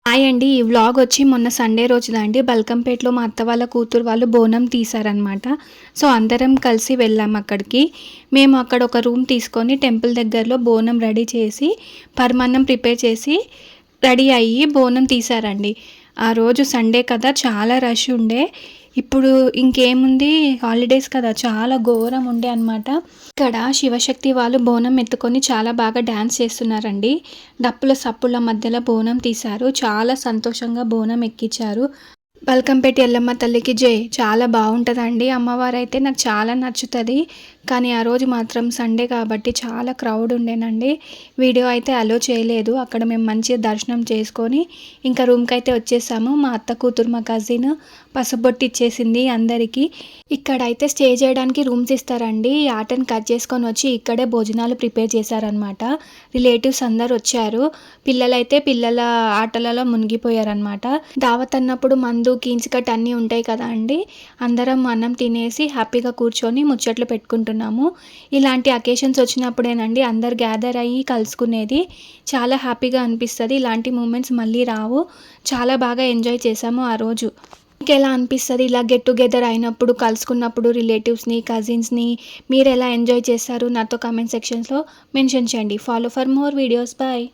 Hi అండి. ఈ vlog వచ్చి మొన్న సండే రోజుదండి. బల్కంపేటలో మా అత్త వాళ్ళ కూతురు వాళ్ళు బోనం తీశారనమాట. సో, అందరం కలిసి వెళ్ళాం అక్కడికి. మేము అక్కడ ఒక రూమ్ తీసుకొని టెంపుల్ దగ్గరలో బోనం రెడీ చేసి, పరమాన్నం ప్రిపేర్ చేసి, రెడీ అయ్యి బోనం తీశారండి. ఆ రోజు సండే కదా చాలా రష్ ఉండే. ఇప్పుడు ఇంకేముంది, హాలిడేస్ కదా, చాలా ఘోరం ఉండే అనమాట. ఇక్కడ శివశక్తి వాళ్ళు బోనం ఎత్తుకొని చాలా బాగా డ్యాన్స్ చేస్తున్నారండి. డప్పుల సప్పుల మధ్యలో బోనం తీశారు. చాలా సంతోషంగా బోనం ఎక్కించారు. బల్కంపేట ఎల్లమ్మ తల్లికి జై. చాలా బాగుంటుందండి. అమ్మవారైతే నాకు చాలా నచ్చుతుంది. కానీ ఆ రోజు మాత్రం సండే కాబట్టి చాలా క్రౌడ్ ఉండేనండి. వీడియో అయితే అలో చేయలేదు. అక్కడ మేము మంచిగా దర్శనం చేసుకొని ఇంకా రూమ్కి అయితే వచ్చేసాము. మా అత్త కూతురు, మా కజిన్ పసుబొట్టు ఇచ్చేసింది అందరికీ. ఇక్కడైతే స్టే చేయడానికి రూమ్స్ ఇస్తారండి. ఈ ఆటను కట్ చేసుకొని వచ్చి ఇక్కడే భోజనాలు ప్రిపేర్ చేశారనమాట. రిలేటివ్స్ అందరు వచ్చారు. పిల్లలైతే పిల్లల ఆటలలో మునిగిపోయారనమాట. దావత్ అన్నప్పుడు మందు, కీన్సికట్ అన్నీ ఉంటాయి కదా అండి. అందరం అన్నం తినేసి హ్యాపీగా కూర్చొని ముచ్చట్లు పెట్టుకుంటున్నాము. ఇలాంటి అకేషన్స్ వచ్చినప్పుడేనండి అందరు గ్యాదర్ అయ్యి కలుసుకునేది. చాలా హ్యాపీగా అనిపిస్తుంది. ఇలాంటి మూమెంట్స్ మళ్ళీ రావు. చాలా బాగా ఎంజాయ్ చేసాము ఆ రోజు. మీకు ఎలా అనిపిస్తుంది ఇలా గెట్ టుగెదర్ అయినప్పుడు, కలుసుకున్నప్పుడు రిలేటివ్స్ని, కజిన్స్ని? మీరు ఎలా ఎంజాయ్ చేస్తారు నాతో కామెంట్ సెక్షన్స్లో మెన్షన్ చేయండి. Follow for more videos. Bye.